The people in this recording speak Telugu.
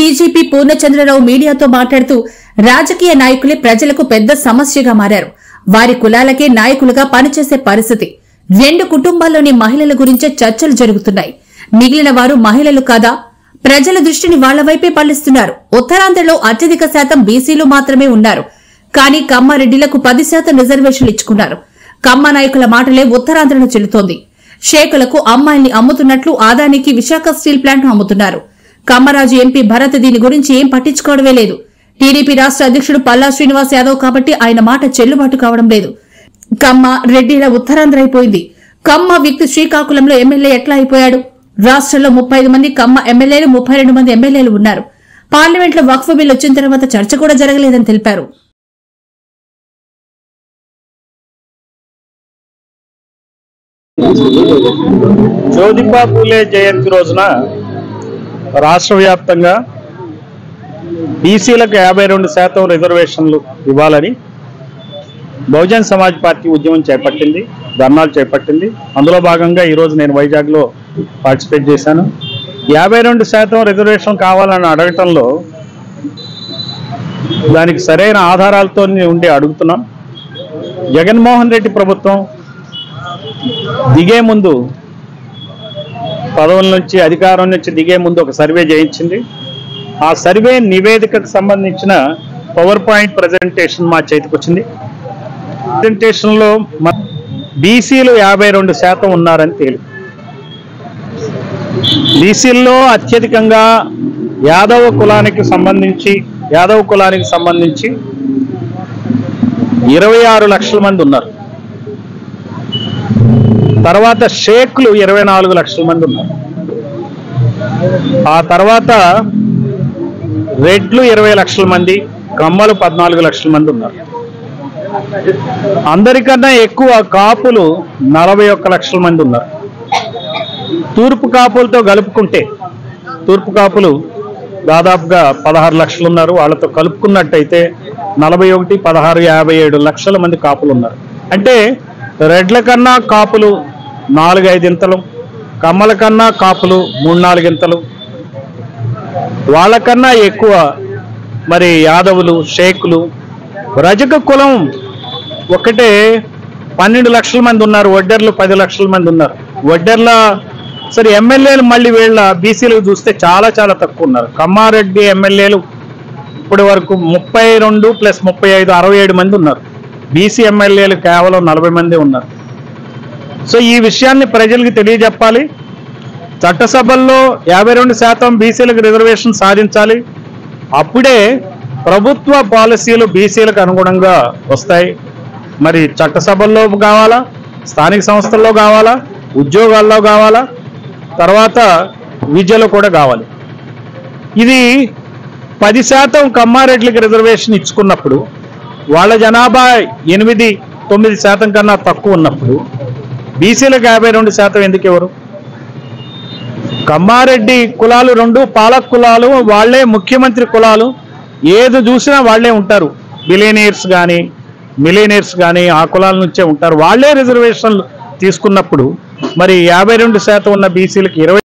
డీజీపీ పూర్ణచంద్రరావు మీడియాతో మాట్లాడుతూ రాజకీయ నాయకులే ప్రజలకు పెద్ద సమస్యగా మారారు. వారి కులాలకే నాయకులుగా పనిచేసే పరిస్థితి. 2 కుటుంబాల్లోని మహిళల గురించే చర్చలు జరుగుతున్నాయి. మిగిలిన వారు మహిళలు కాదా? ప్రజల దృష్టిని వాళ్ల వైపే పళ్లిస్తున్నారు. ఉత్తరాంధ్రలో అత్యధిక శాతం బీసీలు మాత్రమే ఉన్నారు. కానీ కమ్మారెడ్డిలకు 10% రిజర్వేషన్లు ఇచ్చుకున్నారు. కమ్మ నాయకుల మాటలే ఉత్తరాంధ్రను చెల్లుతోంది. షేకులకు అమ్మాయిల్ని అమ్ముతున్నట్లు అదానికి విశాఖ స్టీల్ ప్లాంట్ అమ్ముతున్నారు. కమ్మరాజు ఎంపీ భరత్ దీని గురించి ఏం పట్టించుకోవడమే లేదు. టీడీపీ రాష్ట్ర అధ్యక్షుడు పల్లా శ్రీనివాస్ యాదవ్ కాబట్టి ఆయన మాట చెల్లుబాటు కావడం లేదు. కమ్మ రెడ్డిల ఉత్తరాంధ్ర అయిపోయింది. కమ్మ వ్యక్తి శ్రీకాకుళంలో ఎమ్మెల్యే ఎట్లా అయిపోయాడు? రాష్ట్రంలో 35 మంది కమ్మ ఎమ్మెల్యేలు, 32 మంది ఎమ్మెల్యేలు ఉన్నారు. పార్లమెంట్లో వక్ఫ్ బిల్ వచ్చిన తర్వాత చర్చ కూడా జరగలేదని తెలిపారు. జ్యోతిబా పూలే జయంతి రోజున రాష్ట్ర వ్యాప్తంగా బీసీలకు 52% రిజర్వేషన్లు ఇవ్వాలని బహుజన్ సమాజ్ పార్టీ ఉద్యమం చేపట్టింది, ధర్నాలు చేపట్టింది. అందులో భాగంగా ఈరోజు నేను వైజాగ్లో పార్టిసిపేట్ చేశాను. 52% రిజర్వేషన్ కావాలని అడగటంలో దానికి సరైన ఆధారాలతో ఉండి అడుగుతున్నాం. జగన్మోహన్ రెడ్డి ప్రభుత్వం దిగే ముందు, పదవుల నుంచి అధికారం నుంచి దిగే ముందు ఒక సర్వే చేయించింది. ఆ సర్వే నివేదికకు సంబంధించిన పవర్ పాయింట్ ప్రజెంటేషన్ మా చేతికి వచ్చింది. ప్రజెంటేషన్లో బీసీలు 52% ఉన్నారని తేలి. బీసీల్లో అత్యధికంగా యాదవ కులానికి సంబంధించి 26 లక్షల మంది ఉన్నారు. తర్వాత షేక్లు 24 లక్షల మంది ఉన్నారు. ఆ తర్వాత రెడ్లు 20 లక్షల మంది, కమ్మలు 14 లక్షల మంది ఉన్నారు. అందరికన్నా ఎక్కువ కాపులు 41 లక్షల మంది ఉన్నారు. తూర్పు కాపులతో కలుపుకుంటే తూర్పు కాపులు దాదాపుగా 16 లక్షలు ఉన్నారు. వాళ్ళతో కలుపుకున్నట్టయితే 41, 16, 57 లక్షల మంది కాపులు ఉన్నారు. అంటే రెడ్ల కన్నా కాపులు 4-5 ఇంతలు, కమ్మల కన్నా కాపులు 3-4 ఇంతలు, వాళ్ళకన్నా ఎక్కువ మరి యాదవులు, షేకులు. రజక కులం ఒకటే 12 లక్షల మంది ఉన్నారు. వడ్డెర్లు 10 లక్షల మంది ఉన్నారు. వడ్డెర్ల సరే ఎమ్మెల్యేలు మళ్ళీ వీళ్ళ బీసీలు చూస్తే చాలా చాలా తక్కువ ఉన్నారు. కమ్మారెడ్డి ఎమ్మెల్యేలు ఇప్పటి వరకు 32 + 35 67 మంది ఉన్నారు. బీసీ ఎమ్మెల్యేలు కేవలం 40 మంది ఉన్నారు. సో ఈ విషయాన్ని ప్రజలకు తెలియజెప్పాలి. చట్టసభల్లో 52% బీసీలకు రిజర్వేషన్ సాధించాలి. అప్పుడే ప్రభుత్వ పాలసీలు బీసీలకు అనుగుణంగా వస్తాయి. మరి చట్టసభల్లో కావాలా, స్థానిక సంస్థల్లో కావాలా, ఉద్యోగాల్లో కావాలా, తర్వాత విద్యలో కూడా కావాలి. ఇది 10% కమ్మారెడ్లకి రిజర్వేషన్ ఇచ్చుకున్నప్పుడు వాళ్ళ జనాభా 8-9% కన్నా తక్కువ ఉన్నప్పుడు బీసీలకు 52% ఎందుకు ఎవరు? కమ్మారెడ్డి కులాలు 2 పాలక కులాలు, వాళ్లే ముఖ్యమంత్రి కులాలు. ఏది చూసినా వాళ్లే ఉంటారు. బిలియనీర్స్ కానీ మిలియనీర్స్ కానీ ఆ కులాల నుంచే ఉంటారు. వాళ్లే రిజర్వేషన్లు తీసుకున్నప్పుడు మరి 52% ఉన్న బీసీలకు 20